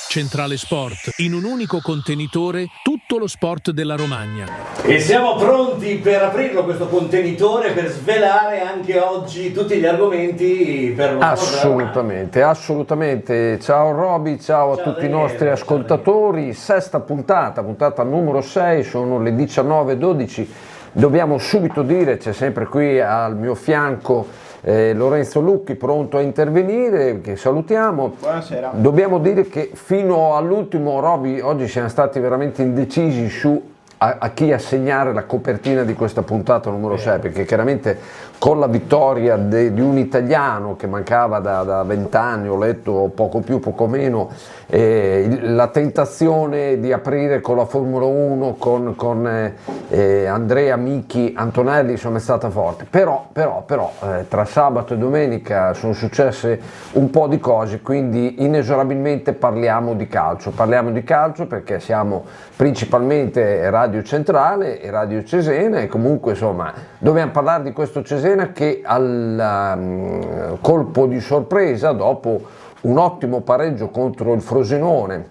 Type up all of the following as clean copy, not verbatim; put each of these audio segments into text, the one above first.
Centrale Sport, in un unico contenitore tutto lo sport della Romagna. E siamo pronti per aprirlo questo contenitore, per svelare anche oggi tutti gli argomenti per lo sport. Assolutamente. Ciao Roby, ciao a tutti i nostri ascoltatori. Sesta puntata numero 6, sono le 19:12. Dobbiamo subito dire, c'è sempre qui al mio fianco Lorenzo Lucchi, pronto a intervenire, che salutiamo. Buonasera. Dobbiamo dire che fino all'ultimo, Roby, oggi siamo stati veramente indecisi su a chi assegnare la copertina di questa puntata numero 6, perché chiaramente con la vittoria di un italiano che mancava da 20 anni, ho letto poco più, poco meno, la tentazione di aprire con la Formula 1 con Andrea Michi Antonelli, insomma, è stata forte, però tra sabato e domenica sono successe un po' di cose, quindi inesorabilmente parliamo di calcio perché siamo principalmente Radio Centrale e Radio Cesena, e comunque insomma dobbiamo parlare di questo Cesena che al colpo di sorpresa, dopo un ottimo pareggio contro il Frosinone,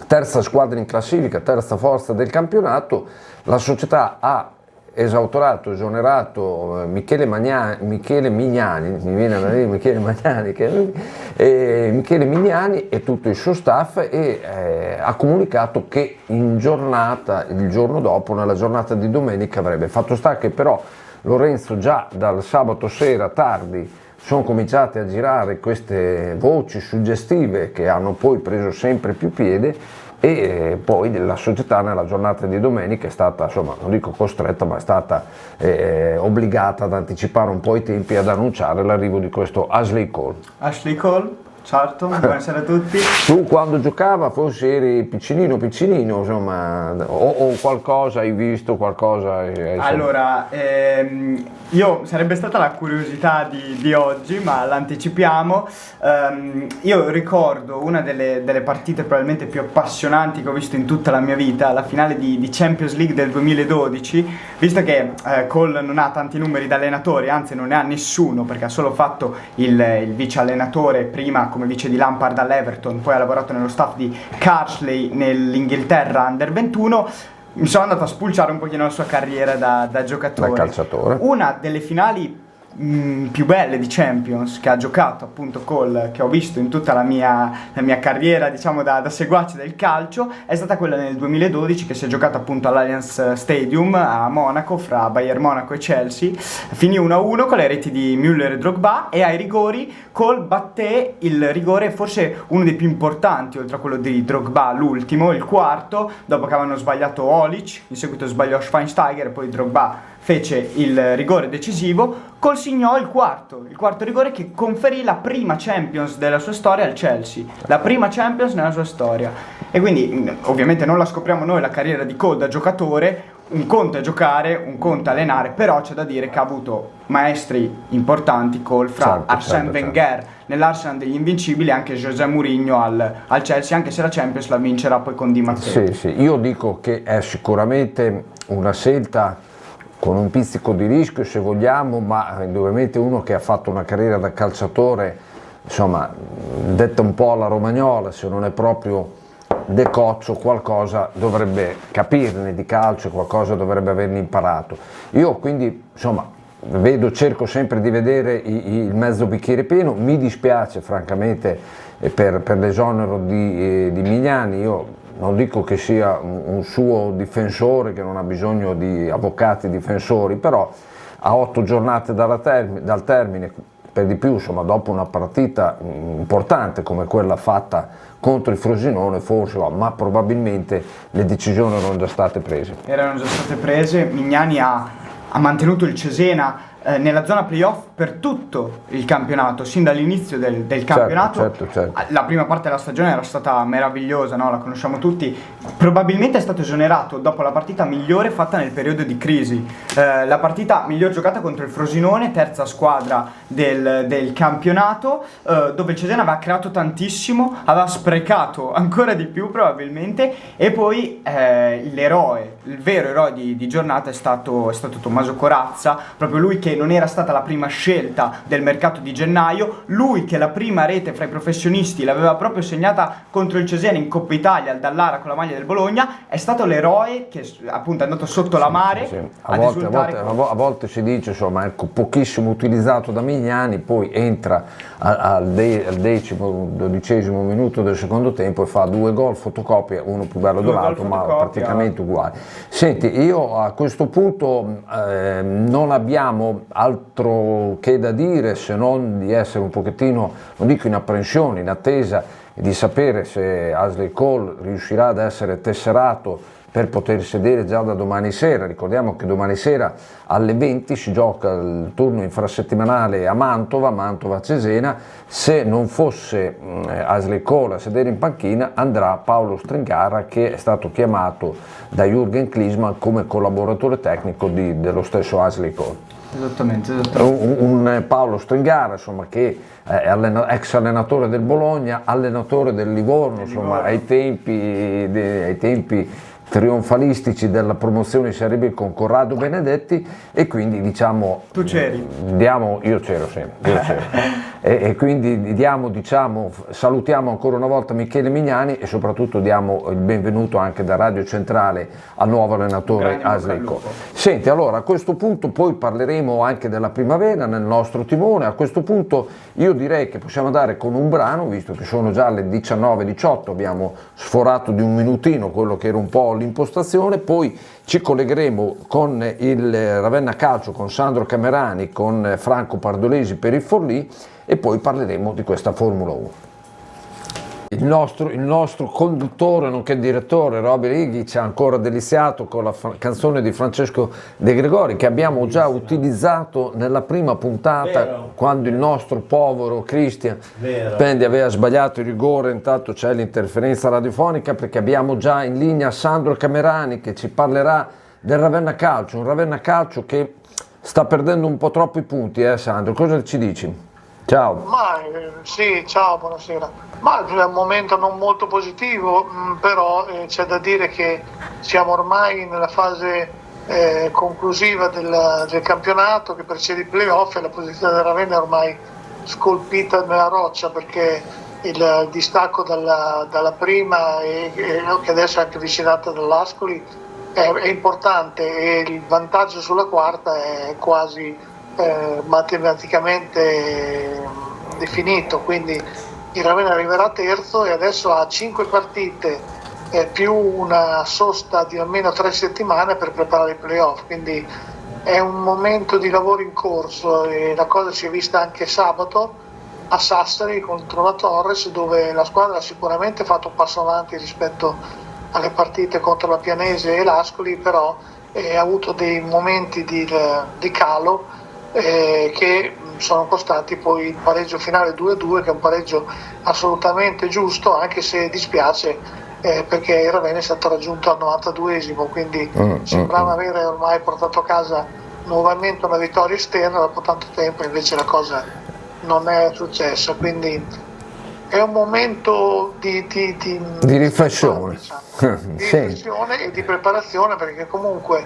terza squadra in classifica, terza forza del campionato, la società ha esonerato Michele Mignani e tutto il suo staff, e ha comunicato che in giornata, il giorno dopo, nella giornata di domenica, avrebbe. Fatto sta che però, Lorenzo, già dal sabato sera tardi sono cominciate a girare queste voci suggestive che hanno poi preso sempre più piede, e poi la società nella giornata di domenica è stata, insomma, non dico costretta, ma è stata obbligata ad anticipare un po' i tempi, ad annunciare l'arrivo di questo Ashley Cole. Ashley Cole, certo, buonasera a tutti. Tu quando giocava forse eri piccinino, insomma, o qualcosa hai visto, qualcosa? Allora, io sarebbe stata la curiosità di oggi, ma l'anticipiamo. Io ricordo una delle partite probabilmente più appassionanti che ho visto in tutta la mia vita, la finale di Champions League del 2012, visto che Cole non ha tanti numeri da allenatore, anzi non ne ha nessuno, perché ha solo fatto il vice allenatore prima come vice di Lampard all'Everton, poi ha lavorato nello staff di Carsley nell'Inghilterra Under 21. Mi sono andato a spulciare un pochino la sua carriera da giocatore. Da calciatore. Una delle finali più belle di Champions che ha giocato appunto Cole, che ho visto in tutta la mia carriera, diciamo, da seguace del calcio, è stata quella nel 2012, che si è giocata appunto all'Allianz Stadium a Monaco, fra Bayern Monaco e Chelsea. Finì 1-1 con le reti di Müller e Drogba, e ai rigori Cole batté il rigore forse uno dei più importanti, oltre a quello di Drogba, l'ultimo, il quarto, dopo che avevano sbagliato Olic, in seguito sbagliò Schweinsteiger e poi Drogba fece il rigore decisivo. Cole segnò il quarto rigore che conferì la prima Champions della sua storia al Chelsea, la prima Champions nella sua storia. E quindi ovviamente non la scopriamo noi la carriera di Cole da giocatore, un conto è giocare, un conto è allenare, però c'è da dire che ha avuto maestri importanti Cole, fra Arsène Wenger nell'Arsenal degli Invincibili, e anche José Mourinho al Chelsea, anche se la Champions la vincerà poi con Di Matteo. Sì, io dico che è sicuramente una scelta con un pizzico di rischio, se vogliamo, ma indubbiamente uno che ha fatto una carriera da calciatore, insomma, detta un po' alla romagnola, se non è proprio decoccio, qualcosa dovrebbe capirne di calcio, qualcosa dovrebbe averne imparato. Io quindi, insomma, cerco sempre di vedere il mezzo bicchiere pieno. Mi dispiace francamente per l'esonero di Mignani. Io non dico che sia un suo difensore, che non ha bisogno di avvocati difensori, però a 8 giornate dal termine, per di più, insomma, dopo una partita importante come quella fatta contro il Frosinone, forse, ma probabilmente le decisioni erano già state prese. Mignani ha mantenuto il Cesena nella zona playoff per tutto il campionato, sin dall'inizio del campionato. Certo. La prima parte della stagione era stata meravigliosa, no? La conosciamo tutti. Probabilmente è stato esonerato dopo la partita migliore fatta nel periodo di crisi, la partita miglior giocata contro il Frosinone, terza squadra del campionato, dove il Cesena aveva creato tantissimo, aveva sprecato ancora di più probabilmente, e poi il vero eroe di giornata è stato Tommaso Corazza, proprio lui che che non era stata la prima scelta del mercato di gennaio, lui che la prima rete fra i professionisti l'aveva proprio segnata contro il Cesena in Coppa Italia al Dallara con la maglia del Bologna, è stato l'eroe che appunto è andato sotto la mare a volte si dice, insomma, ecco, pochissimo utilizzato da Mignani, poi entra al 10° minuto del secondo tempo e fa 2 gol, fotocopia, uno più bello dell'altro, ma praticamente uguali. Senti, io a questo punto non abbiamo altro che da dire se non di essere un pochettino, non dico in apprensione, in attesa di sapere se Ashley Cole riuscirà ad essere tesserato per poter sedere già da domani sera. Ricordiamo che domani sera alle 20 si gioca il turno infrasettimanale a Mantova-Cesena. Se non fosse Ashley Cole a sedere in panchina, andrà Paolo Stringara, che è stato chiamato da Jürgen Klinsmann come collaboratore tecnico dello stesso Ashley Cole. Esattamente. Un Paolo Stringara, insomma, che è ex allenatore del Bologna, allenatore del Livorno, insomma, ai tempi trionfalistici della promozione in Serie B con Corrado Benedetti, e quindi diciamo tu c'eri? Io c'ero sempre, e quindi salutiamo ancora una volta Michele Mignani e soprattutto diamo il benvenuto anche da Radio Centrale al nuovo allenatore Ashley Cole. Senti, allora a questo punto poi parleremo anche della primavera nel nostro timone. A questo punto io direi che possiamo andare con un brano, visto che sono già le 19:18, abbiamo sforato di un minutino quello che era un po' l'impostazione, poi ci collegheremo con il Ravenna Calcio, con Sandro Camerani, con Franco Pardolesi per il Forlì, e poi parleremo di questa Formula 1. Il nostro conduttore nonché direttore Roby Righi ci ha ancora deliziato con la canzone di Francesco De Gregori, che abbiamo già utilizzato nella prima puntata, quando il nostro povero Cristian Pendi aveva sbagliato il rigore. Intanto c'è l'interferenza radiofonica, perché abbiamo già in linea Sandro Camerani che ci parlerà del Ravenna Calcio, un Ravenna Calcio che sta perdendo un po' troppo i punti, Sandro, cosa ci dici? Ciao. Sì, ciao, buonasera. Ma è un momento non molto positivo, però c'è da dire che siamo ormai nella fase conclusiva del campionato che precede i playoff, e la posizione del Ravenna è ormai scolpita nella roccia, perché il distacco dalla prima e che adesso è anche avvicinata dall'Ascoli è importante, e il vantaggio sulla quarta è quasi matematicamente definito, quindi il Ravenna arriverà terzo e adesso ha 5 partite più una sosta di almeno 3 settimane per preparare i playoff, quindi è un momento di lavoro in corso, e la cosa si è vista anche sabato a Sassari contro la Torres, dove la squadra ha sicuramente fatto un passo avanti rispetto alle partite contro la Pianese e l'Ascoli, però ha avuto dei momenti di calo che sono costati poi il pareggio finale 2-2, che è un pareggio assolutamente giusto, anche se dispiace perché il Ravenna è stato raggiunto al 92esimo, quindi sembrava avere ormai portato a casa nuovamente una vittoria esterna dopo tanto tempo, invece la cosa non è successa, quindi è un momento di riflessione, di riflessione e di preparazione, perché comunque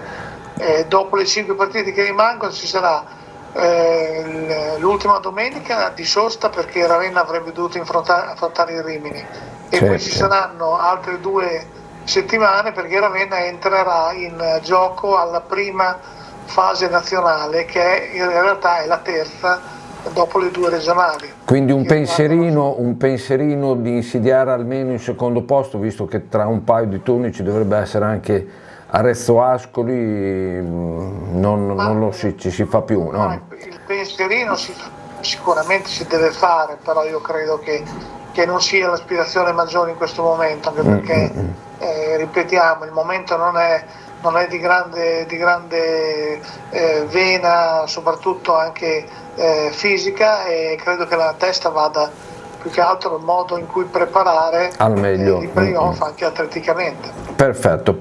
dopo le 5 partite che rimangono ci sarà l'ultima domenica di sosta, perché Ravenna avrebbe dovuto affrontare il Rimini, e poi ci saranno altre 2 settimane perché Ravenna entrerà in gioco alla prima fase nazionale, che in realtà è la terza dopo le 2 regionali. Quindi un pensierino di insidiare almeno il secondo posto, visto che tra un paio di turni ci dovrebbe essere anche Arezzo Ascoli, ci si fa più, no? Il pensierino sicuramente si deve fare, però io credo che non sia l'aspirazione maggiore in questo momento, anche perché ripetiamo, il momento non è di grande vena, soprattutto anche fisica, e credo che la testa vada più che altro il modo in cui preparare al meglio i playoff anche atleticamente. Perfetto.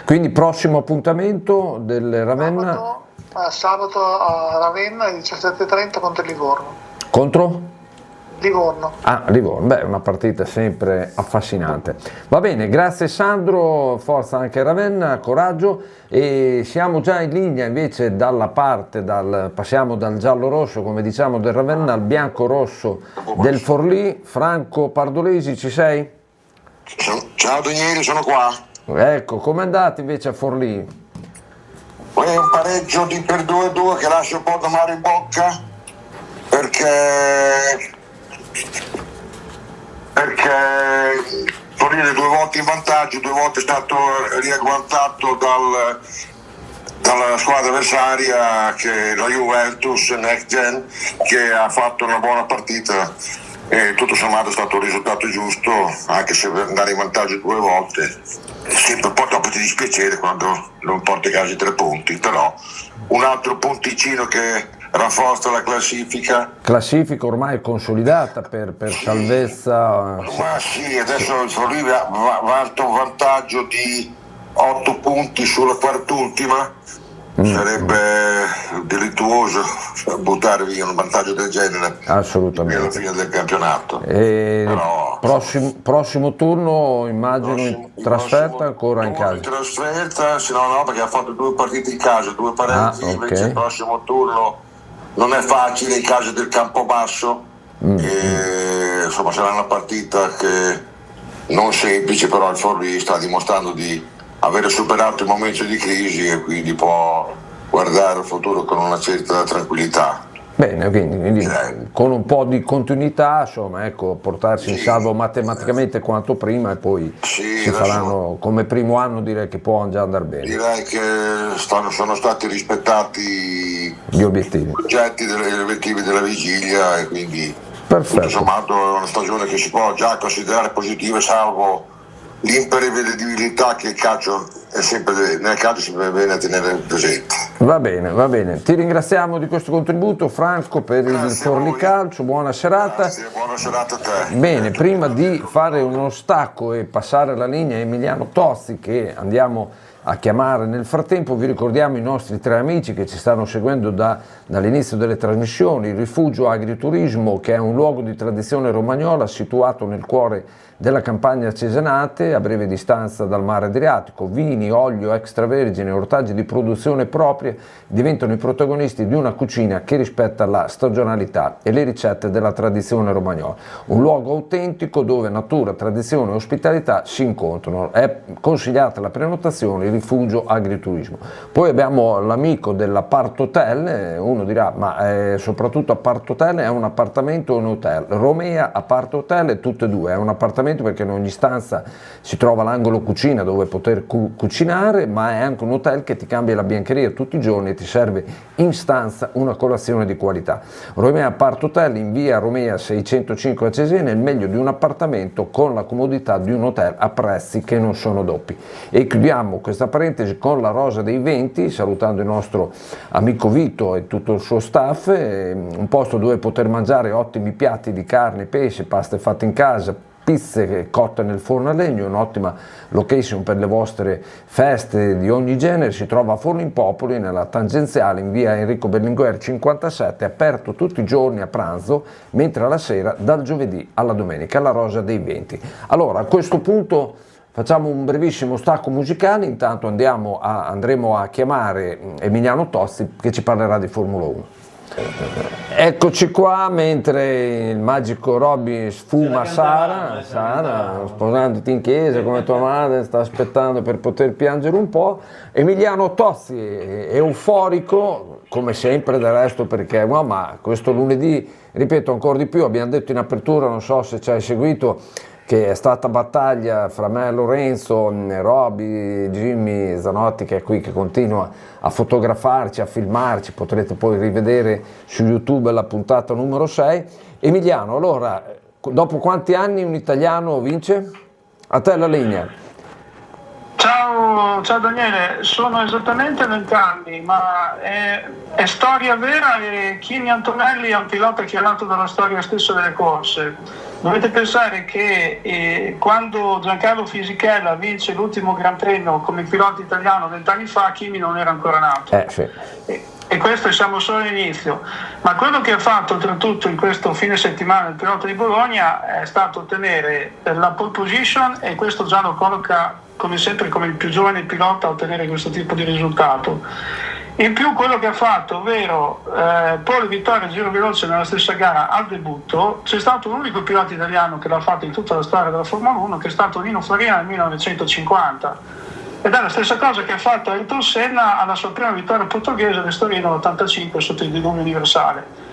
Quindi prossimo appuntamento del Ravenna? Sabato a Ravenna alle 17:30 contro il Livorno. Contro? Livorno. Ah, Livorno, beh, una partita sempre affascinante. Va bene, grazie Sandro, forza anche Ravenna, coraggio, e siamo già in linea invece passiamo dal giallo-rosso, come diciamo, del Ravenna al bianco-rosso del Forlì. Franco Pardolesi, ci sei? Ciao Daniele, sono qua. Ecco, com'è andato invece a Forlì? È un pareggio per 2-2 che lascia un po' d'amaro in bocca perché Torino è 2 volte in vantaggio, 2 volte è stato riagguantato dalla squadra avversaria, che è la Juventus Next Gen, che ha fatto una buona partita e tutto sommato è stato un risultato giusto, anche se andare in vantaggio 2 volte sempre un po' dopo ti dispiacere quando non porti a casa i 3 punti, però un altro punticino che rafforza la classifica Ormai consolidata per salvezza. Ma sì, adesso il Forlì vanta un vantaggio di 8 punti sulla quart'ultima. Sarebbe delittuoso buttare via un vantaggio del genere Assolutamente alla fine del campionato. Però prossimo turno immagino in trasferta, ancora in casa. In trasferta, no, perché ha fatto 2 partite in casa, 2 pareggi, okay. Invece il prossimo turno non è facile in casa del Campobasso. E, insomma, sarà una partita che non semplice, però il Forlì sta dimostrando di avere superato il momento di crisi e quindi può guardare al futuro con una certa tranquillità. Bene, quindi con un po' di continuità, insomma, ecco, portarsi in salvo matematicamente quanto prima e poi si faranno come primo anno, direi che può già andare bene. Direi che sono stati rispettati gli obiettivi della vigilia e quindi perfetto. Tutto sommato è una stagione che si può già considerare positiva, salvo l'imprevedibilità che il calcio è sempre nel calcio si deve bene a tenere presente. Va bene, ti ringraziamo di questo contributo Franco per il Forlì Calcio, buona serata. Grazie, buona serata a te. Bene, prima di fare uno stacco e passare la linea a Emiliano Tozzi, che andiamo a chiamare nel frattempo, vi ricordiamo i nostri 3 amici che ci stanno seguendo dall'inizio delle trasmissioni: il Rifugio Agriturismo, che è un luogo di tradizione romagnola situato nel cuore della campagna cesenate, a breve distanza dal mare Adriatico. Vini, olio extravergine e ortaggi di produzione propria diventano i protagonisti di una cucina che rispetta la stagionalità e le ricette della tradizione romagnola. Un luogo autentico dove natura, tradizione e ospitalità si incontrano. È consigliata la prenotazione, il Rifugio Agriturismo. Poi abbiamo l'amico dell'Apart Hotel, uno dirà ma soprattutto Apart Hotel è un appartamento o un hotel? Romea Apart Hotel è tutte e due, è un appartamento perché in ogni stanza si trova l'angolo cucina dove poter cucinare, ma è anche un hotel che ti cambia la biancheria tutti i giorni e ti serve in stanza una colazione di qualità. Romea Apart Hotel in via Romea 605 a Cesena, il meglio di un appartamento con la comodità di un hotel a prezzi che non sono doppi. E chiudiamo questa parentesi con la Rosa dei Venti, salutando il nostro amico Vito e tutto il suo staff, un posto dove poter mangiare ottimi piatti di carne, pesce, paste fatte in casa, pizze cotte nel forno a legno, un'ottima location per le vostre feste di ogni genere. Si trova a Forno in Popoli, nella tangenziale in via Enrico Berlinguer 57, aperto tutti i giorni a pranzo, mentre alla sera dal giovedì alla domenica, la Rosa dei Venti. Allora, a questo punto facciamo un brevissimo stacco musicale, intanto andremo a chiamare Emiliano Tozzi che ci parlerà di Formula 1. Eccoci qua, mentre il magico Robby sfuma Sara, sposandoti in chiesa come tua madre, sta aspettando per poter piangere un po'. Emiliano Tozzi, euforico come sempre del resto, perché ma questo lunedì, ripeto ancora di più, abbiamo detto in apertura, non so se ci hai seguito, che è stata battaglia fra me e Lorenzo, Robby, Jimmy Zanotti che è qui, che continua a fotografarci, a filmarci, potrete poi rivedere su YouTube la puntata numero 6. Emiliano, allora, dopo quanti anni un italiano vince? A te la linea. Ciao Daniele, sono esattamente 20 anni, ma è storia vera e Kimi Antonelli è un pilota che è nato dalla storia stessa delle corse. Dovete pensare che quando Giancarlo Fisichella vince l'ultimo Gran Premio come pilota italiano 20 anni fa, Kimi non era ancora nato. Sì. e questo siamo solo all'inizio, ma quello che ha fatto oltretutto in questo fine settimana il pilota di Bologna è stato ottenere la pole position, e questo già lo colloca come sempre come il più giovane pilota a ottenere questo tipo di risultato. In più quello che ha fatto, ovvero pole, vittoria e giro veloce nella stessa gara al debutto, c'è stato un unico pilota italiano che l'ha fatto in tutta la storia della Formula 1, che è stato Nino Farina nel 1950. Ed è la stessa cosa che ha fatto Ayrton Senna alla sua prima vittoria portoghese all'Estorino nell'85 sotto il diluvio universale.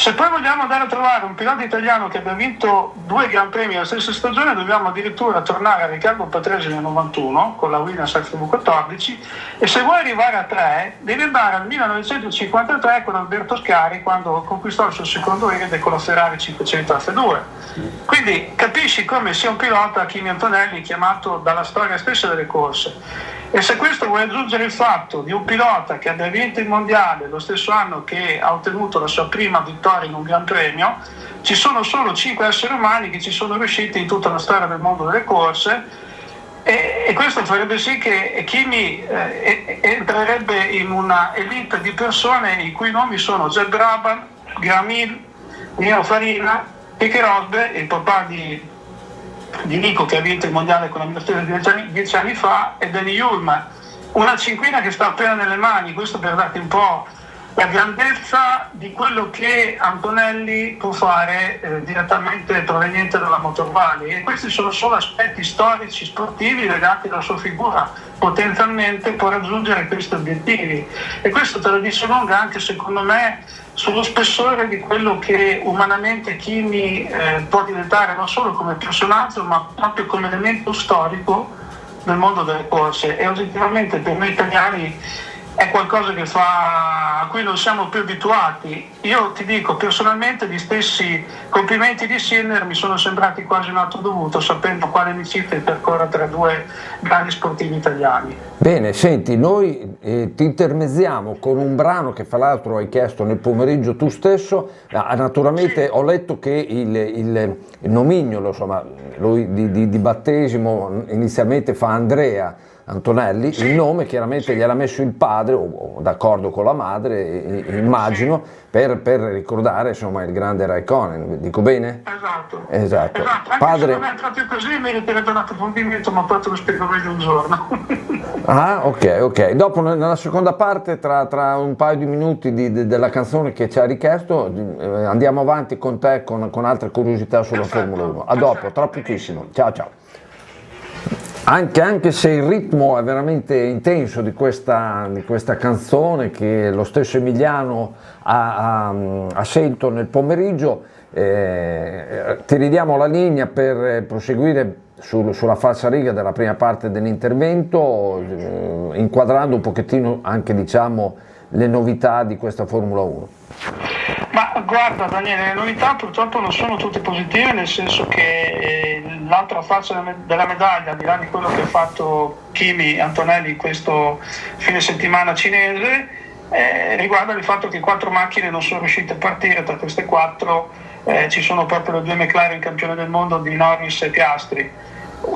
Se poi vogliamo andare a trovare un pilota italiano che abbia vinto 2 Gran Premi nella stessa stagione, dobbiamo addirittura tornare a Riccardo Patrese nel 91 con la Williams FV14, e se vuoi arrivare a 3 devi andare al 1953 con Alberto Scari, quando conquistò il suo secondo erede con la Ferrari 500 F2. Quindi capisci come sia un pilota, Kimi Antonelli, chiamato dalla storia stessa delle corse. E se questo vuoi aggiungere il fatto di un pilota che abbia vinto il mondiale lo stesso anno che ha ottenuto la sua prima vittoria in un Gran Premio, ci sono solo 5 esseri umani che ci sono riusciti in tutta la storia del mondo delle corse, e questo farebbe sì che Kimi entrerebbe in una elite di persone i cui nomi sono Jack Brabham, Graham Hill, Nino Farina, Keke Rosberg, il papà di Nico che ha vinto il mondiale con la Mercedes 10 anni fa, e Danny Hulme, una cinquina che sta appena nelle mani. Questo per darti un po' la grandezza di quello che Antonelli può fare direttamente proveniente dalla Motor Valley, e questi sono solo aspetti storici sportivi legati alla sua figura. Potenzialmente può raggiungere questi obiettivi, e questo te lo dice lunga anche secondo me sullo spessore di quello che umanamente Kimi può diventare, non solo come personaggio ma proprio come elemento storico del mondo delle corse. E oggettivamente per noi italiani è qualcosa che a cui non siamo più abituati. Io ti dico personalmente, gli stessi complimenti di Sinner mi sono sembrati quasi un atto dovuto, sapendo quale amicizia percorre tra 2 grandi sportivi italiani. Bene, senti, noi ti intermezziamo con un brano che fra l'altro hai chiesto nel pomeriggio tu stesso. Naturalmente sì. Ho letto che il nomignolo, insomma, lui di battesimo inizialmente fa Andrea Antonelli, sì. Il nome chiaramente gliel'ha messo il padre, o d'accordo con la madre, immagino, sì. per ricordare insomma il grande Raikkonen, dico bene? Esatto. Anche padre... se non è proprio così meriterebbe un approfondimento, ma poi te lo spiego meglio un giorno. Ah, ok. Dopo nella seconda parte, tra un paio di minuti della canzone che ci ha richiesto, andiamo avanti con te con altre curiosità sulla Formula 1. A dopo, tra pochissimo. Ciao. Anche se il ritmo è veramente intenso di questa canzone che lo stesso Emiliano ha scelto nel pomeriggio, ti ridiamo la linea per proseguire sulla falsariga della prima parte dell'intervento, inquadrando un pochettino anche le novità di questa Formula 1. Ma guarda Daniele, le novità purtroppo non sono tutte positive, nel senso che l'altra faccia della medaglia, al di là di quello che ha fatto Kimi Antonelli questo fine settimana cinese, riguarda il fatto che 4 macchine non sono riuscite a partire. Tra queste 4 ci sono proprio le 2 McLaren campione del mondo di Norris e Piastri.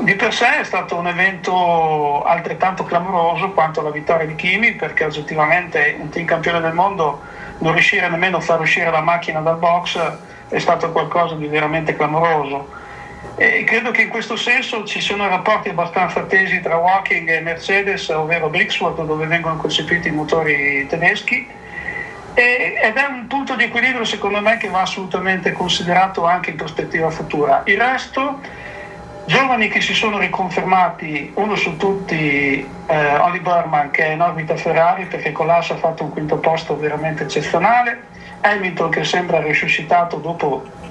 Di per sé è stato un evento altrettanto clamoroso quanto la vittoria di Kimi, perché oggettivamente un team campione del mondo non riuscire nemmeno a far uscire la macchina dal box è stato qualcosa di veramente clamoroso. E credo che in questo senso ci siano rapporti abbastanza tesi tra Woking e Mercedes, ovvero Brixworth, dove vengono concepiti i motori tedeschi, ed è un punto di equilibrio secondo me che va assolutamente considerato anche in prospettiva futura. Il resto, giovani che si sono riconfermati, uno su tutti Ollie Burman, che è in orbita Ferrari perché con l'Haas ha fatto un quinto posto veramente eccezionale, Hamilton che sembra risuscitato dopo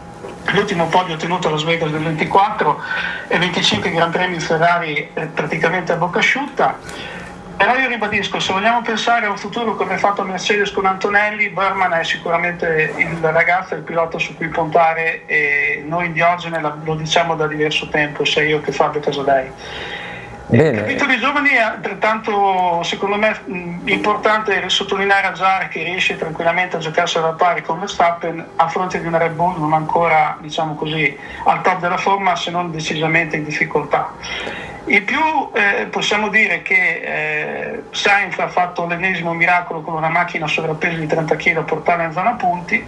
l'ultimo podio ottenuto a Las Vegas del 24 e 25 Gran Premi Ferrari praticamente a bocca asciutta. Però io ribadisco, se vogliamo pensare a un futuro come ha fatto Mercedes con Antonelli, Burman è sicuramente il ragazzo, il pilota su cui puntare, e noi in Diogene lo diciamo da diverso tempo, sia io che Fabio Casadei. Il capitolo dei giovani è altrettanto, secondo me, importante sottolineare a Jarre, che riesce tranquillamente a giocarsi alla pari con Verstappen a fronte di una Red Bull non ancora, diciamo così, al top della forma, se non decisamente in difficoltà. In più possiamo dire che Sainz ha fatto l'ennesimo miracolo con una macchina a sovrappeso di 30 kg a portarla in zona punti,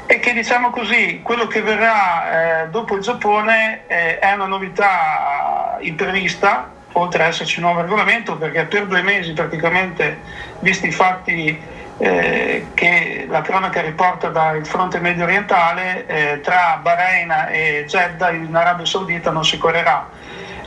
e che, diciamo così, quello che verrà dopo il Giappone è una novità imprevista, oltre ad esserci un nuovo regolamento, perché per 2 mesi praticamente, visti i fatti che la cronaca riporta dal fronte medio orientale, tra Bahrain e Jeddah in Arabia Saudita non si correrà.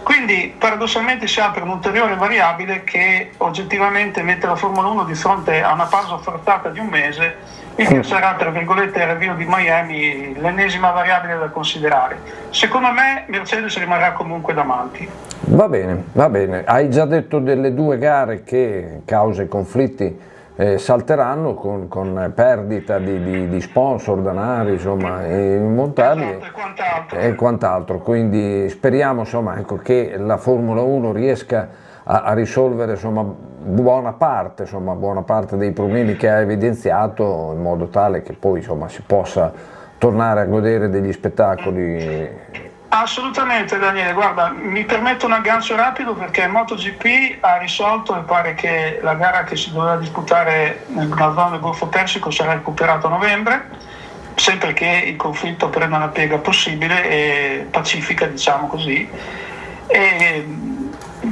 Quindi paradossalmente si apre un'ulteriore variabile che oggettivamente mette la Formula 1 di fronte a una pausa forzata di 1 mese, il che sarà, tra virgolette, il Ravino di Miami, l'ennesima variabile da considerare. Secondo me Mercedes rimarrà comunque davanti. Va bene, va bene. Hai già detto delle 2 gare che, causa i conflitti, salteranno con perdita di sponsor, danari, insomma, montarli, Esatto, e quant'altro. Quindi speriamo, insomma, ecco, che la Formula 1 riesca a risolvere, insomma, buona parte dei problemi che ha evidenziato, in modo tale che poi, insomma, si possa tornare a godere degli spettacoli. Assolutamente, Daniele, guarda, mi permetto un aggancio rapido, perché MotoGP ha risolto, e pare che la gara che si doveva disputare nella zona del Golfo Persico sarà recuperata a novembre, sempre che il conflitto prenda una piega possibile e pacifica, diciamo così. E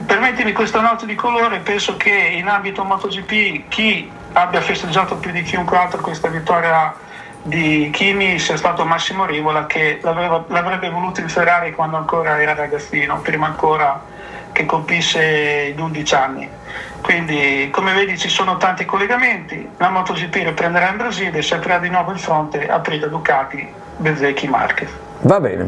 permettimi questa nota di colore: penso che in ambito MotoGP chi abbia festeggiato più di chiunque altro questa vittoria di Kimi sia stato Massimo Rivola, che l'avrebbe voluto in Ferrari quando ancora era ragazzino, prima ancora che compisse gli 11 anni. Quindi, come vedi, ci sono tanti collegamenti. La MotoGP riprenderà in Brasile, si aprirà di nuovo il fronte, Aprilia, Ducati, Bezzecchi, Marquez. Va bene,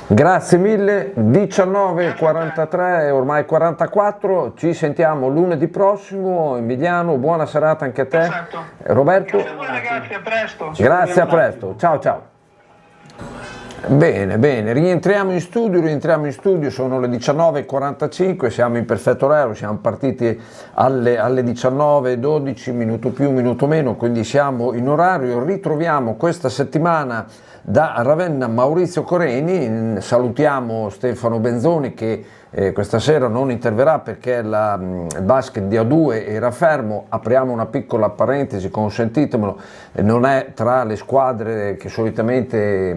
grazie mille. 19:43, ormai 44, ci sentiamo lunedì prossimo. Emiliano, buona serata anche a te. Perfetto. Roberto? Grazie a voi, ragazzi, a presto. Grazie, a presto. Ciao ciao. Bene, rientriamo in studio, sono le 19:45, siamo in perfetto orario, siamo partiti alle 19:12, minuto più, minuto meno, quindi siamo in orario. Ritroviamo questa settimana da Ravenna Maurizio Coreni, salutiamo Stefano Benzoni che questa sera non interverrà perché il basket di A2 era fermo. Apriamo una piccola parentesi, consentitemelo, non è tra le squadre che solitamente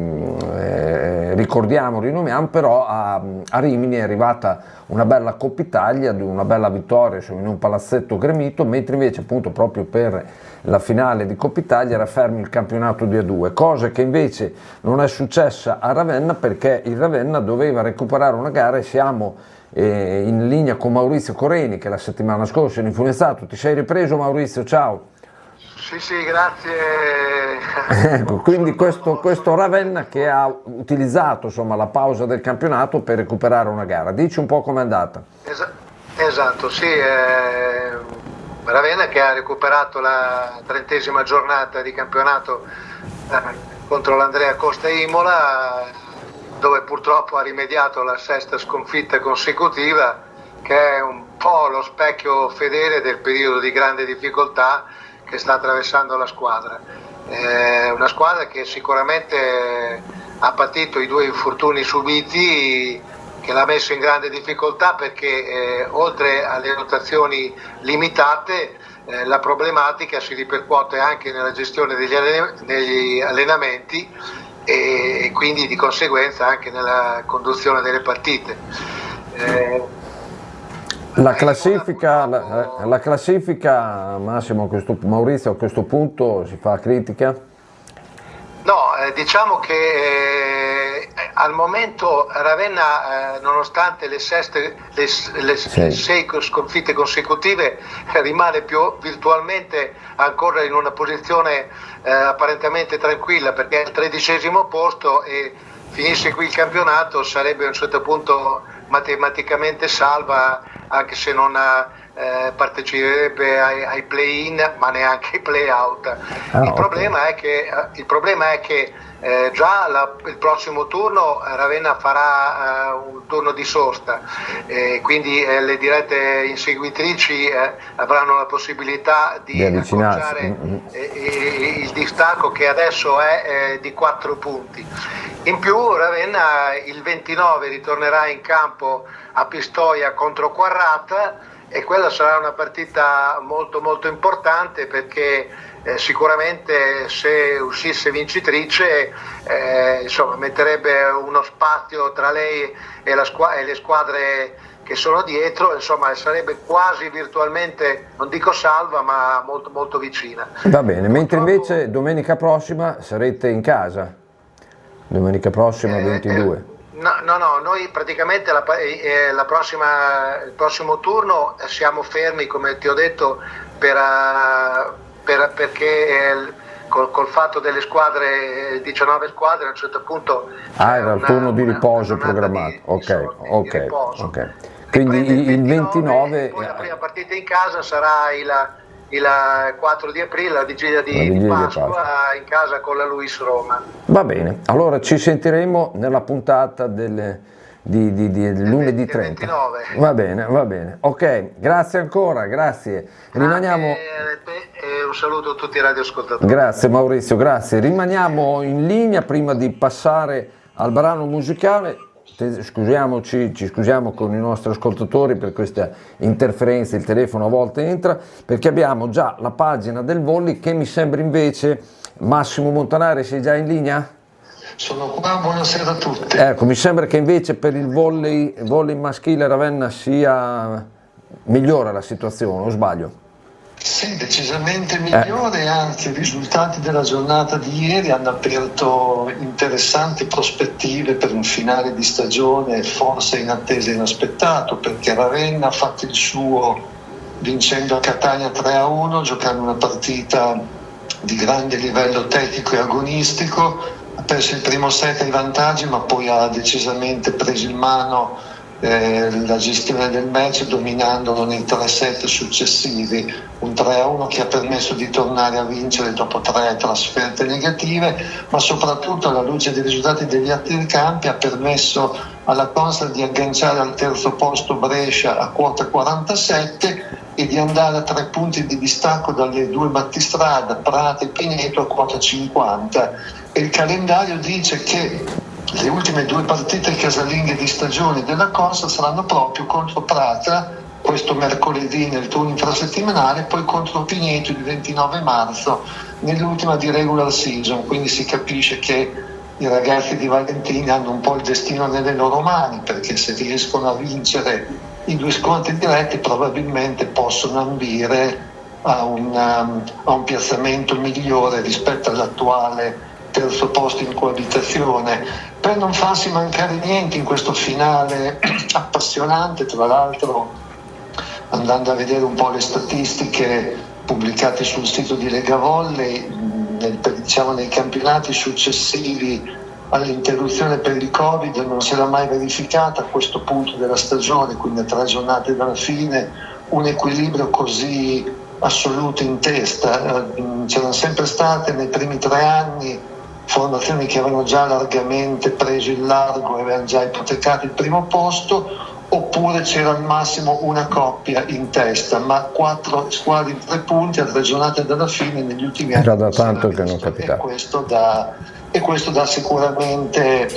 ricordiamo, rinomiamo, però a Rimini è arrivata una bella Coppa Italia, una bella vittoria in un palazzetto gremito, mentre invece appunto proprio per la finale di Coppa Italia era fermo il campionato di A2, cosa che invece non è successa a Ravenna, perché il Ravenna doveva recuperare una gara e siamo in linea con Maurizio Coreni che la settimana scorsa è influenzato. Ti sei ripreso, Maurizio? Ciao. Sì, grazie. Ecco, quindi questo Ravenna che ha utilizzato, insomma, la pausa del campionato per recuperare una gara. Dici un po' com'è andata. Esatto, sì. Ravenna che ha recuperato la 30ª giornata di campionato contro l'Andrea Costa Imola, dove purtroppo ha rimediato alla 6ª sconfitta consecutiva, che è un po' lo specchio fedele del periodo di grande difficoltà che sta attraversando la squadra. Una squadra che sicuramente ha patito i 2 infortuni subiti, che l'ha messo in grande difficoltà, perché oltre alle rotazioni limitate la problematica si ripercuote anche nella gestione degli allenamenti e quindi di conseguenza anche nella conduzione delle partite. La classifica, Massimo, Maurizio, a questo punto si fa critica? No, diciamo che al momento Ravenna, nonostante le 6 sconfitte consecutive, rimane virtualmente ancora in una posizione apparentemente tranquilla, perché è al 13° posto e finisse qui il campionato sarebbe a un certo punto matematicamente salva, anche se non parteciperebbe ai play-in ma neanche ai play-out. Il problema è che già il prossimo turno Ravenna farà un turno di sosta, quindi le dirette inseguitrici avranno la possibilità di accorciare il distacco, che adesso è di 4 punti. In più Ravenna il 29 ritornerà in campo a Pistoia contro Quarrata e quella sarà una partita molto molto importante perché sicuramente se uscisse vincitrice insomma, metterebbe uno spazio tra lei e le squadre che sono dietro, insomma sarebbe quasi virtualmente, non dico salva, ma molto molto vicina. Va bene, mentre invece domenica prossima sarete in casa, domenica prossima 22. No, noi praticamente il prossimo turno siamo fermi, come ti ho detto, perché col fatto delle squadre, 19 squadre, a un certo punto... Era il turno di riposo programmato, ok. Quindi il 29... Poi la prima partita in casa sarà il 4 di aprile, la vigilia di Pasqua, in casa con la Luis Roma. Va bene, allora ci sentiremo nella puntata di lunedì 30. 29. Va bene. Ok, grazie ancora, grazie. Rimaniamo... un saluto a tutti i radioascoltatori. Grazie Maurizio, grazie. Rimaniamo in linea prima di passare al brano musicale. Ci scusiamo con i nostri ascoltatori per questa interferenza, il telefono a volte entra, perché abbiamo già la pagina del volley che mi sembra invece... Massimo Montanari, sei già in linea? Sono qua, buonasera a tutti. Ecco, mi sembra che invece per il volley maschile Ravenna migliora la situazione, o sbaglio? Sì, decisamente migliore, anzi i risultati della giornata di ieri hanno aperto interessanti prospettive per un finale di stagione forse in attesa e inaspettato, perché Ravenna ha fatto il suo vincendo a Catania 3-1, giocando una partita di grande livello tecnico e agonistico, ha perso il primo set ai vantaggi ma poi ha decisamente preso in mano la gestione del match dominandolo nei 3 set successivi, un 3-1 che ha permesso di tornare a vincere dopo 3 trasferte negative, ma soprattutto alla luce dei risultati degli altri campi ha permesso alla Constar di agganciare al terzo posto Brescia a quota 47 e di andare a 3 punti di distacco dalle 2 battistrada, Prata e Pineto a quota 50, e il calendario dice che le ultime 2 partite casalinghe di stagione della Constar saranno proprio contro Prata questo mercoledì nel turno infrasettimanale e poi contro Pineto il 29 marzo nell'ultima di regular season, quindi si capisce che i ragazzi di Valentini hanno un po' il destino nelle loro mani, perché se riescono a vincere i 2 scontri diretti probabilmente possono ambire a un piazzamento migliore rispetto all'attuale terzo posto in coabitazione, per non farsi mancare niente in questo finale appassionante. Tra l'altro, andando a vedere un po' le statistiche pubblicate sul sito di Lega Volley, nei campionati successivi all'interruzione per il Covid non si era mai verificata a questo punto della stagione, quindi a 3 giornate dalla fine, un equilibrio così assoluto in testa. C'erano sempre state nei primi 3 anni formazioni che avevano già largamente preso il largo e avevano già ipotecato il primo posto, oppure c'era al massimo una coppia in testa, ma 4 squadre in 3 punti a 3 giornate dalla fine negli ultimi anni. Era da tanto che non capitava. E questo dà sicuramente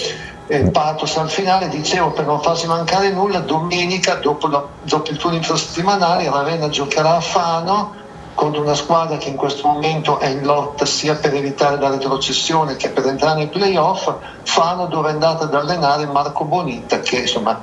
pathos al finale. Dicevo, per non farsi mancare nulla, domenica dopo il turno infrasettimanale Ravenna giocherà a Fano contro una squadra che in questo momento è in lotta sia per evitare la retrocessione che per entrare nei playoff. Fano, dove è andato ad allenare Marco Bonita, che insomma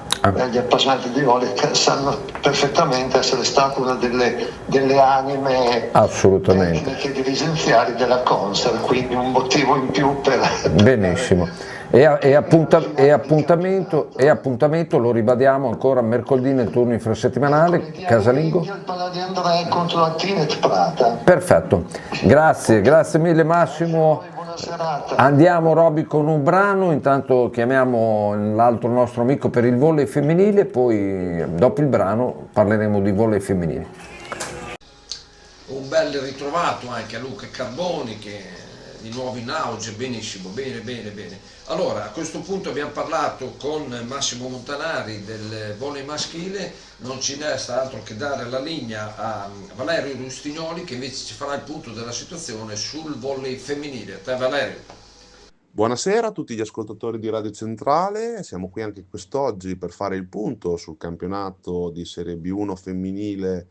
gli appassionati di volley sanno perfettamente essere stato una delle anime tecniche dirigenziali della Constar, quindi un motivo in più per... Benissimo. E appuntamento lo ribadiamo ancora mercoledì nel turno infrasettimanale casalingo. Il Palazzo Andrea contro la Tinet Prata. Perfetto, grazie mille Massimo. Buona serata. Andiamo Roby con un brano, intanto chiamiamo l'altro nostro amico per il volley femminile, poi dopo il brano parleremo di volley femminile. Un bel ritrovato anche a Luca Carboni, che di nuovo in auge, benissimo, bene. Allora, a questo punto abbiamo parlato con Massimo Montanari del volley maschile, non ci resta altro che dare la linea a Valerio Rustignoli, che invece ci farà il punto della situazione sul volley femminile. A te Valerio. Buonasera a tutti gli ascoltatori di Radio Centrale, siamo qui anche quest'oggi per fare il punto sul campionato di Serie B1 femminile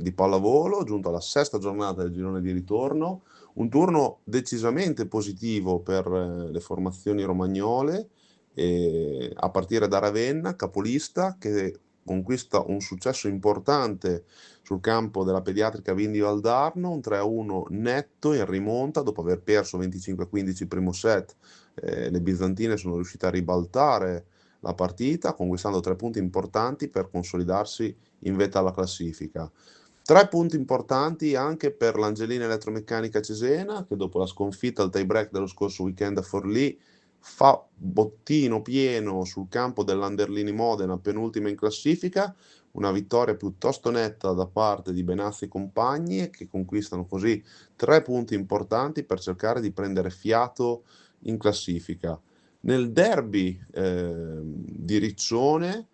di pallavolo, giunto alla sesta giornata del girone di ritorno, un turno decisamente positivo per le formazioni romagnole, a partire da Ravenna, capolista, che conquista un successo importante sul campo della pediatrica Vindi Valdarno, un 3-1 netto in rimonta dopo aver perso 25-15 il primo set. Le bizantine sono riuscite a ribaltare la partita, conquistando 3 punti importanti per consolidarsi in vetta alla classifica. 3 punti importanti anche per l'Angelina Elettromeccanica Cesena, che dopo la sconfitta al tie break dello scorso weekend a Forlì fa bottino pieno sul campo dell'Anderlini Modena, penultima in classifica, una vittoria piuttosto netta da parte di Benazzi e compagni, che conquistano così 3 punti importanti per cercare di prendere fiato in classifica. Nel derby di Riccione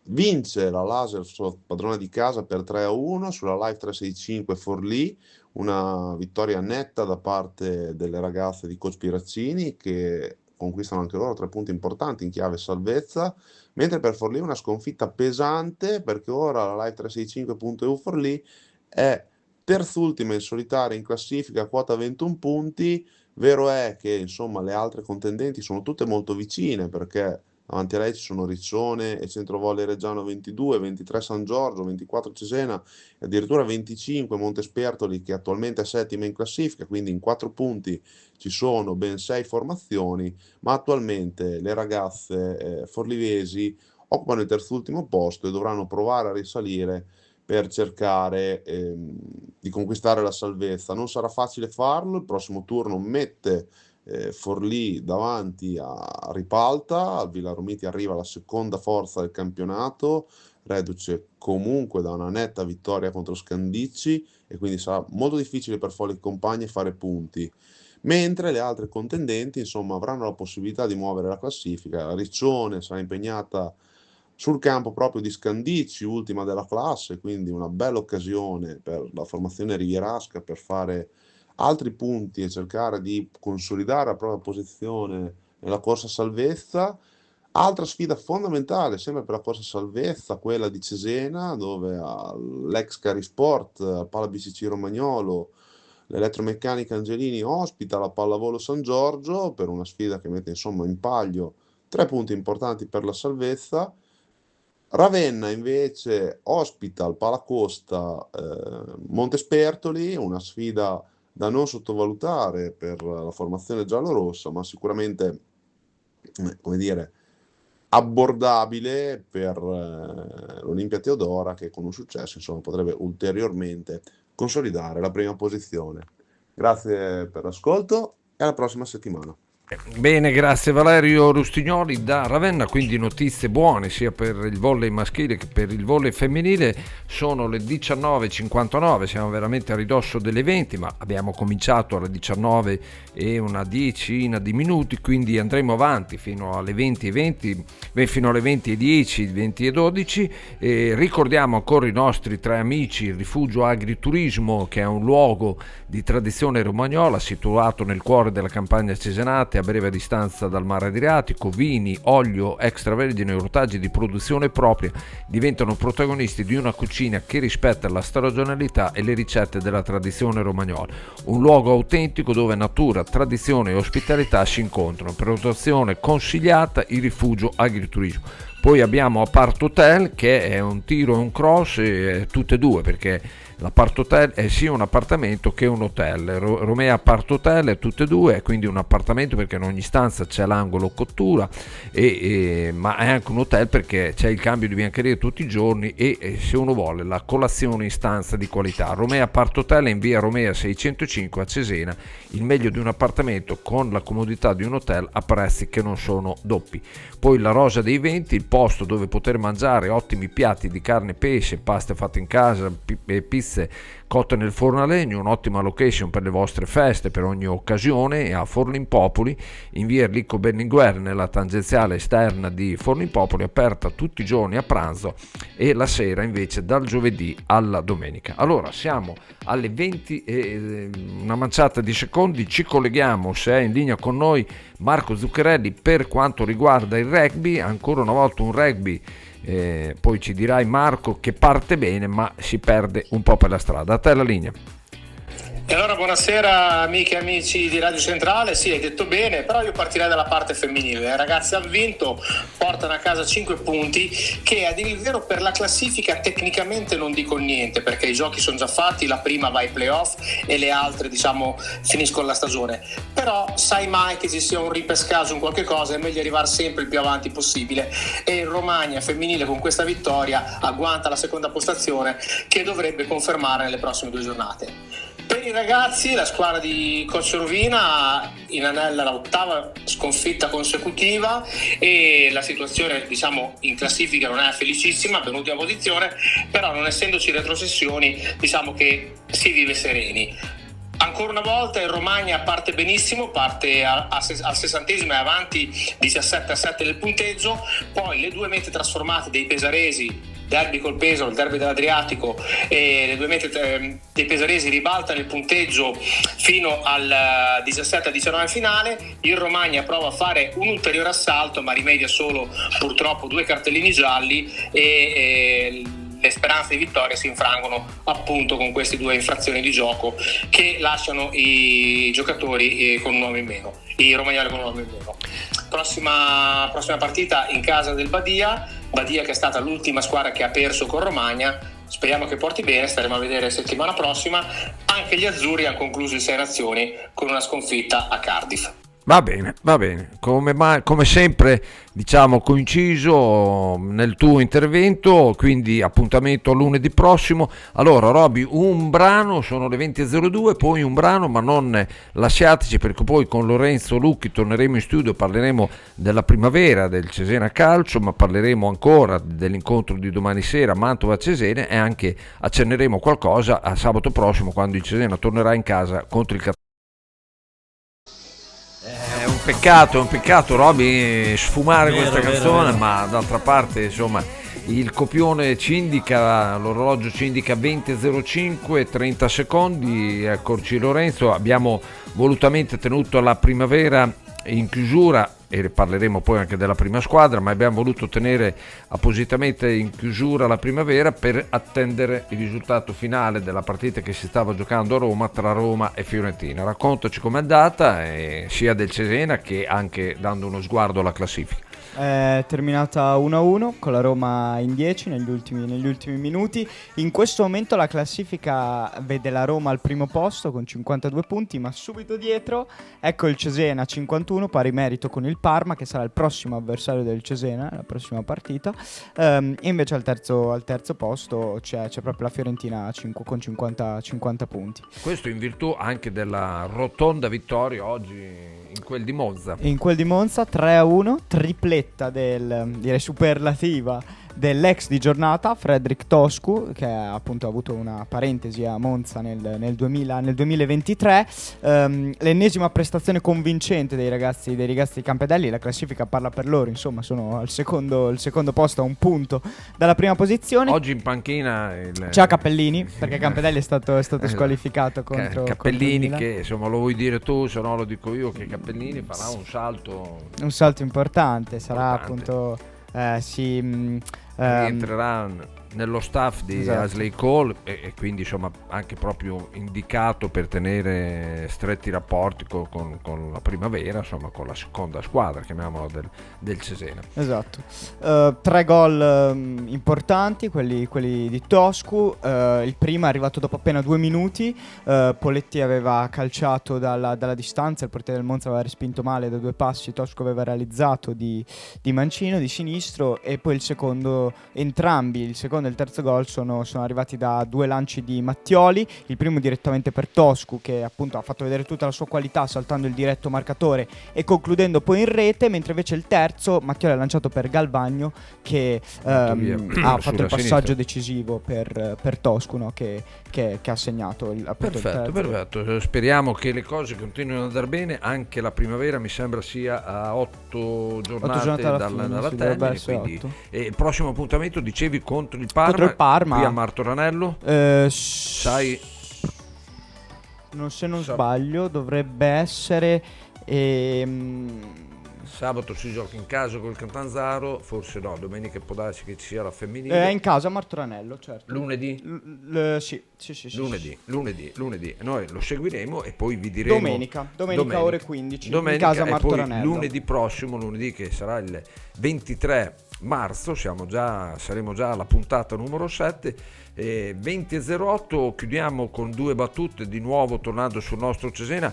vince la Lasersoft, padrona di casa, per 3-1 sulla Live 365 Forlì, una vittoria netta da parte delle ragazze di coach Pirazzini, che conquistano anche loro 3 punti importanti in chiave salvezza, mentre per Forlì una sconfitta pesante, perché ora la Live 365.eu Forlì è terzultima in solitaria in classifica, quota 21 punti. Vero è che insomma le altre contendenti sono tutte molto vicine, perché davanti a lei ci sono Riccione e Centro Volley Reggiano 22, 23 San Giorgio, 24 Cesena e addirittura 25 Montespertoli, che attualmente è settima in classifica, quindi in 4 punti ci sono ben 6 formazioni, ma attualmente le ragazze forlivesi occupano il terzultimo posto e dovranno provare a risalire per cercare di conquistare la salvezza. Non sarà facile farlo, il prossimo turno mette Forlì davanti a Ripalta, al Villaromiti arriva la seconda forza del campionato, reduce comunque da una netta vittoria contro Scandicci, e quindi sarà molto difficile per Folli e compagni fare punti, mentre le altre contendenti insomma avranno la possibilità di muovere la classifica. Riccione sarà impegnata sul campo proprio di Scandicci, ultima della classe, quindi una bella occasione per la formazione rivierasca per fare altri punti e cercare di consolidare la propria posizione nella corsa salvezza. Altra sfida fondamentale sempre per la corsa salvezza, quella di Cesena, dove l'ex Carisport, al Pala BCC Romagnolo, l'Elettromeccanica Angelini ospita la Pallavolo San Giorgio per una sfida che mette insomma in palio 3 punti importanti per la salvezza. Ravenna invece ospita al Palacosta Montespertoli, una sfida da non sottovalutare per la formazione giallorossa, ma sicuramente, come dire, abbordabile per l'Olimpia Teodora, che con un successo insomma potrebbe ulteriormente consolidare la prima posizione. Grazie per l'ascolto e alla prossima settimana. Bene, grazie Valerio Rustignoli da Ravenna. Quindi notizie buone sia per il volley maschile che per il volley femminile. Sono le 19:59, siamo veramente a ridosso delle 20, ma abbiamo cominciato alle 19 e una decina di minuti, quindi andremo avanti fino alle 20:20, fino alle 20:10, 20:12. Ricordiamo ancora i nostri 3 amici, il Rifugio Agriturismo, che è un luogo di tradizione romagnola situato nel cuore della campagna cesenate, a breve distanza dal mare Adriatico. Vini, olio extravergine e ortaggi di produzione propria diventano protagonisti di una cucina che rispetta la stagionalità e le ricette della tradizione romagnola. Un luogo autentico dove natura, tradizione e ospitalità si incontrano. Prenotazione consigliata, il Rifugio Agriturismo. Poi abbiamo Apart Hotel, che è un tiro e un cross, tutte e due, perché l'Apart Hotel è sia un appartamento che un hotel. Romea Apart Hotel è tutte e due, è quindi un appartamento perché in ogni stanza c'è l'angolo cottura, ma è anche un hotel perché c'è il cambio di biancheria tutti i giorni e se uno vuole la colazione in stanza di qualità. Romea Apart Hotel è in via Romea 605 a Cesena, il meglio di un appartamento con la comodità di un hotel a prezzi che non sono doppi. Poi la Rosa dei Venti, il posto dove poter mangiare ottimi piatti di carne e pesce, paste fatte in casa, pizze cotte nel forno a legno, un'ottima location per le vostre feste, per ogni occasione, e a Forlimpopoli, in via Enrico Berlinguer, nella tangenziale esterna di Forlimpopoli, aperta tutti i giorni a pranzo e la sera invece dal giovedì alla domenica. Allora siamo alle 20 e una manciata di secondi, ci colleghiamo, se è in linea con noi, Marco Zuccherelli per quanto riguarda il rugby. Ancora una volta un rugby, poi ci dirai Marco, che parte bene ma si perde un po' per la strada. A te la linea. E allora buonasera amiche e amici di Radio Centrale. Sì, hai detto bene, però io partirei dalla parte femminile. Le ragazze hanno vinto, portano a casa 5 punti, che a dire il vero per la classifica tecnicamente non dico niente, perché i giochi sono già fatti, la prima va ai playoff e le altre diciamo finiscono la stagione. Però sai mai che ci sia un ripescaggio, un qualche cosa, è meglio arrivare sempre il più avanti possibile, e il Romagna femminile con questa vittoria agguanta la seconda postazione, che dovrebbe confermare nelle prossime 2 giornate. Per i ragazzi, la squadra di Coach Rovina inanella l'8ª sconfitta consecutiva, e la situazione diciamo in classifica non è felicissima, penultima posizione, però non essendoci retrocessioni diciamo che si vive sereni. Ancora una volta il Romagna parte benissimo, parte al 60esimo e avanti 17-7 nel punteggio, poi le 2 mete trasformate dei pesaresi, derby col Pesaro, il derby dell'Adriatico, e le 2 mete dei pesaresi ribaltano il punteggio fino al 17-19 finale. Il Romagna prova a fare un ulteriore assalto ma rimedia solo purtroppo 2 cartellini gialli, e le speranze di vittoria si infrangono appunto con queste 2 infrazioni di gioco che lasciano i giocatori con un uomo in meno, i romagnoli con un uomo in meno. Prossima partita in casa del Badia che è stata l'ultima squadra che ha perso con Romagna. Speriamo che porti bene, staremo a vedere settimana prossima. Anche gli azzurri hanno concluso il 6 Nazioni con una sconfitta a Cardiff. Va bene, come sempre diciamo coinciso nel tuo intervento, quindi appuntamento lunedì prossimo. Allora Roby, un brano, sono le 20.02, poi un brano, ma non lasciateci, perché poi con Lorenzo Lucchi torneremo in studio, parleremo della primavera del Cesena Calcio, ma parleremo ancora dell'incontro di domani sera Mantova-Cesena, e anche accenneremo qualcosa a sabato prossimo, quando il Cesena tornerà in casa contro il È un peccato Roby sfumare questa canzone, ma d'altra parte insomma il copione ci indica, l'orologio ci indica 20.05, 30 secondi, eccoci Lorenzo, abbiamo volutamente tenuto la primavera in chiusura e parleremo poi anche della prima squadra, ma abbiamo voluto tenere appositamente in chiusura la primavera per attendere il risultato finale della partita che si stava giocando a Roma tra Roma e Fiorentina. Raccontaci com'è andata, sia del Cesena che anche dando uno sguardo alla classifica. È terminata 1-1 con la Roma in 10 negli ultimi minuti. In questo momento la classifica vede la Roma al primo posto con 52 punti, ma subito dietro ecco il Cesena 51, pari merito con il Parma, che sarà il prossimo avversario del Cesena la prossima partita. E invece al terzo posto c'è proprio la Fiorentina con 50 punti. Questo in virtù anche della rotonda vittoria oggi in quel di Monza. In quel di Monza 3-1, tripletta direi superlativa dell'ex di giornata Fredrik Toscu, che ha appunto avuto una parentesi a Monza nel 2023. L'ennesima prestazione convincente dei ragazzi di Campedelli. La classifica parla per loro, insomma sono al secondo posto, a un punto dalla prima posizione. Oggi in panchina c'è Cappellini, perché Campedelli è stato squalificato contro Cappellini, contro che insomma lo vuoi dire tu, se no lo dico io, che Cappellini farà un salto importante. Sarà appunto rientrerà nello staff di Ashley Cole e quindi insomma anche proprio indicato per tenere stretti rapporti con la primavera, insomma con la seconda squadra, chiamiamola, del Cesena. Esatto. 3 gol importanti, quelli di Toscu. Il primo è arrivato dopo appena 2 minuti. Poletti aveva calciato dalla distanza, il portiere del Monza aveva respinto male da 2 passi, Toscu aveva realizzato di mancino, di sinistro, e poi il secondo nel terzo gol sono arrivati da 2 lanci di Mattioli, il primo direttamente per Toscu, che appunto ha fatto vedere tutta la sua qualità saltando il diretto marcatore e concludendo poi in rete, mentre invece il terzo Mattioli ha lanciato per Galvagno, che ha fatto il passaggio decisivo per Toscu, no? che ha segnato appunto perfetto. Speriamo che le cose continuino ad andare bene. Anche la primavera mi sembra sia a 8 giornate dalla Termine, quindi il prossimo appuntamento dicevi contro il Parma qui a Martoranello, sai, se non sbaglio dovrebbe essere sabato si gioca in casa col Catanzaro, forse no, domenica può darsi che ci sia la femminile. È in casa a Martoranello, certo. Lunedì? Sì. Lunedì. Noi lo seguiremo e poi vi diremo. Domenica ore 15, domenica, in casa a E Martoranello. poi lunedì prossimo, che sarà il 23 marzo, saremo già alla puntata numero 7. 20:08, chiudiamo con 2 battute, di nuovo tornando sul nostro Cesena.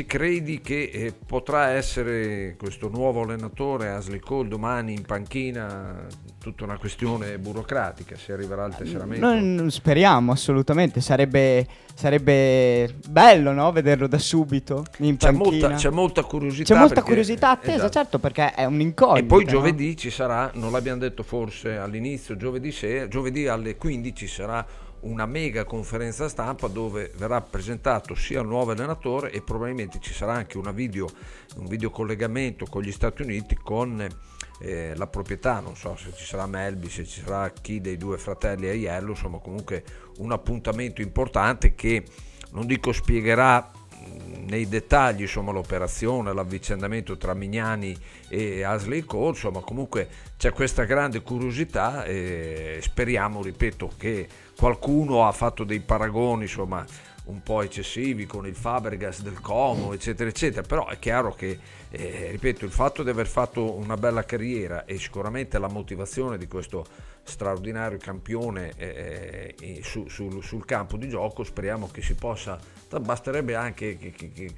Credi che potrà essere questo nuovo allenatore Ashley Cole domani in panchina tutta una questione burocratica? Si arriverà al tesseramento? Noi speriamo assolutamente, sarebbe bello, no? Vederlo da subito in panchina. C'è molta curiosità. C'è molta curiosità attesa, esatto. Certo, perché è un'incognita. E poi giovedì ci sarà, non l'abbiamo detto forse all'inizio, giovedì alle 15 sarà una mega conferenza stampa dove verrà presentato sia il nuovo allenatore e probabilmente ci sarà anche un video collegamento con gli Stati Uniti con la proprietà, non so se ci sarà Melby, se ci sarà chi dei 2 fratelli Aiello, insomma comunque un appuntamento importante che non dico spiegherà nei dettagli l'operazione, l'avvicendamento tra Mignani e Ashley Cole, insomma comunque c'è questa grande curiosità e speriamo, ripeto, che qualcuno ha fatto dei paragoni un po' eccessivi con il Fabregas del Como, eccetera eccetera, però è chiaro che ripeto, il fatto di aver fatto una bella carriera e sicuramente la motivazione di questo straordinario campione sul campo di gioco, speriamo che si possa, basterebbe anche che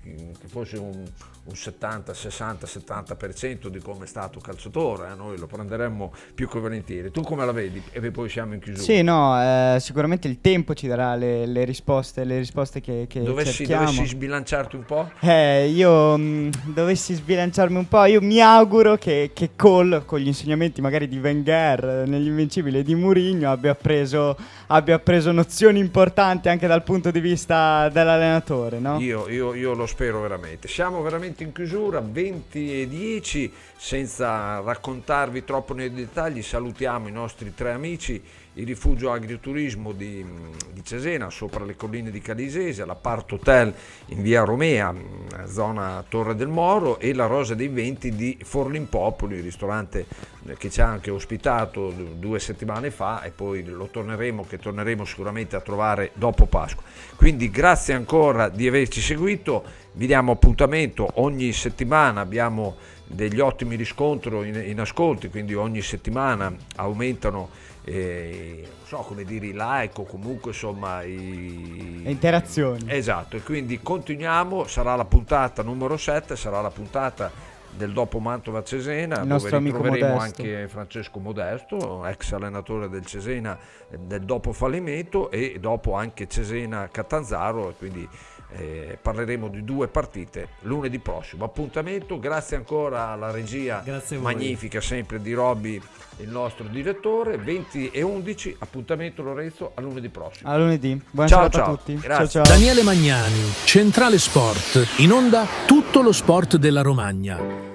fosse un 70, 60, 70% di come è stato calciatore, noi lo prenderemmo più che volentieri. Tu come la vedi? E poi siamo in chiusura. Sì, no, sicuramente il tempo ci darà le risposte che cerchiamo. Dovessi sbilanciarti un po'? Io dovessi sbilanciarmi un po', io mi auguro che Cole, con gli insegnamenti magari di Wenger negli Invincibili di Mourinho, abbia preso nozioni importanti anche dal punto di vista dell'allenatore, no? Io lo spero veramente. Siamo veramente in chiusura, 20:10, senza raccontarvi troppo nei dettagli salutiamo i nostri 3 amici, il rifugio agriturismo di Cesena sopra le colline di Calisese, l'Apart Hotel in via Romea, zona Torre del Moro, e la Rosa dei Venti di Forlimpopoli, il ristorante che ci ha anche ospitato 2 settimane fa e poi torneremo sicuramente a trovare dopo Pasqua. Quindi grazie ancora di averci seguito, vi diamo appuntamento ogni settimana, abbiamo degli ottimi riscontri in ascolti, quindi ogni settimana aumentano i like o comunque le interazioni. Esatto, e quindi continuiamo, sarà la puntata numero 7, sarà la puntata del dopo Mantova Cesena, dove ritroveremo anche Francesco Modesto, ex allenatore del Cesena del dopo fallimento, e dopo anche Cesena Catanzaro, e quindi parleremo di 2 partite lunedì prossimo. Appuntamento, grazie ancora alla regia magnifica sempre di Robby, il nostro direttore. 20:11, appuntamento Lorenzo, a lunedì prossimo. A lunedì, buona serata a tutti. Ciao. Daniele Magnani, Centrale Sport, in onda tutto lo sport della Romagna.